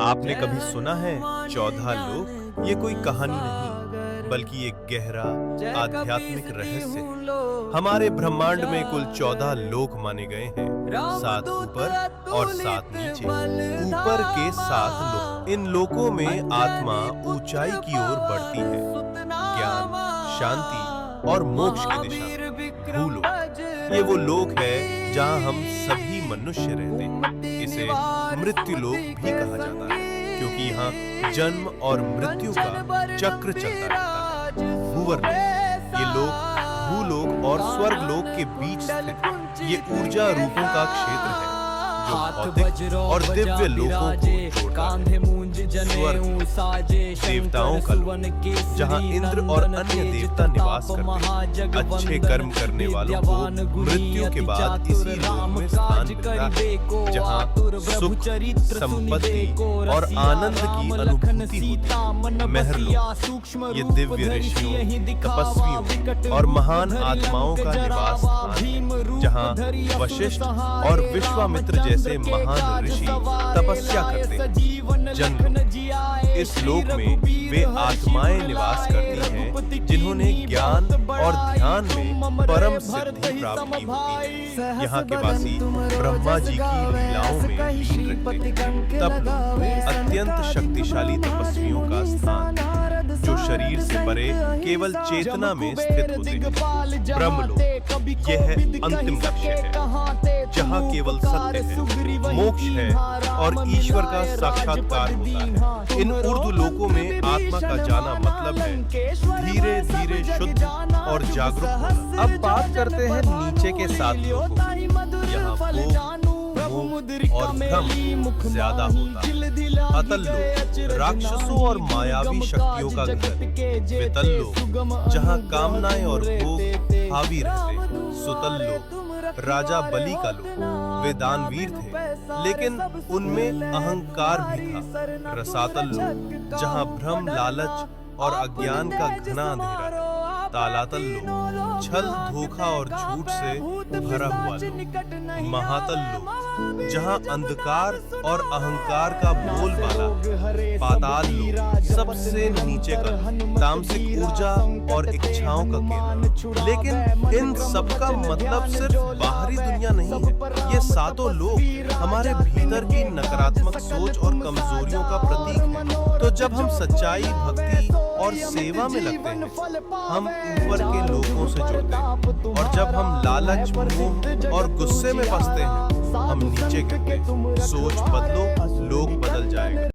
आपने कभी सुना है 14 लोक? ये कोई कहानी नहीं, बल्कि एक गहरा आध्यात्मिक रहस्य है। हमारे ब्रह्मांड में कुल 14 लोक माने गए हैं, 7 ऊपर और 7 नीचे। ऊपर के 7 लोक, इन लोकों में आत्मा ऊंचाई की ओर बढ़ती है, ज्ञान, शांति और मोक्ष की दिशा में। भूलोक, ये वो लोक है जहां हम सभी मनुष्य रहते हैं। इसे मृत्यु लोक भी कहा जाता है, क्योंकि यहाँ जन्म और मृत्यु का चक्र चलता रहता है। भूवर्लोक, ये लोक भूलोक और स्वर्गलोक के बीच स्थित ये ऊर्जा रूपों का क्षेत्र है, जो भौतिक और दिव्य लोकों को जोड़ता है। स्वर्ग, देवताओं का लोक, जहाँ इंद्र और अन्य देवता निवास करते हैं। अच्छे कर्म करने वालों को मृत्यु के बाद इसी लोक में स्थान मिलता है, जहाँ सुख, संपत्ति और आनंद की अनुभूति होती है। महरलोक, ये दिव्य ऋषियों, तपस्वियों और महान आत्माओं का निवास स्थान है, जहाँ वशिष्ठ और विश्वामित्र जैसे महान ऋषि तपस्या करते हैं। जन्म, इस लोक में वे आत्माएं निवास करती हैं जिन्होंने ज्ञान और ध्यान में परम सिद्धि प्राप्त की होती है। यहाँ के वासी ब्रह्मा जी की लीलाओं में लीन रहते हैं। तपलोक, अत्यंत शक्तिशाली तपस्वियों का स्थान, जो शरीर से परे केवल चेतना में स्थित होते हैं। ब्रह्मलोक, यह है अंतिम लक्ष्य है, जहाँ केवल सत्य है, मोक्ष है और ईश्वर का साक्षात्कार होता है। इन ऊर्ध्व लोकों में आत्मा का जाना मतलब है धीरे धीरे शुद्ध और जागरूक होना। अब बात करते हैं नीचे के 7 लोकों की। यहाँ भोग, मोह और भ्रम ज्यादा होता है। अतल लोक, राक्षसों और मायावी शक्तियों का घर। वितल लोक, जहाँ कामनाएं और भोग हावी रहते हैं। सुतल लोक, राजा बलि का लोक, वे दानवीर थे, लेकिन उनमें अहंकार भी था। रसातल लोक, जहाँ भ्रम, लालच और अज्ञान का घना अंधेरा है। तालातल लोक, छल, धोखा और झूठ से भरा हुआ लोक। महातल लोक, जहाँ अंधकार और अहंकार का बोलबाला। पाताल लोक, सबसे नीचे का तामसिक ऊर्जा और इच्छाओं का केंद्र। लेकिन इन सब का मतलब सिर्फ बाहरी दुनिया नहीं है। ये 7 लोक हमारे भीतर की नकारात्मक सोच और कमजोरियों का प्रतीक है। तो जब हम सच्चाई, भक्ति और सेवा में लगते हैं, हम ऊपर के लोकों से जुड़ते हैं, और जब हम लालच, मोह और गुस्से में फंसते हैं, हम नीचे गिरते हैं। सोच बदलो, लोक बदल जाएगा।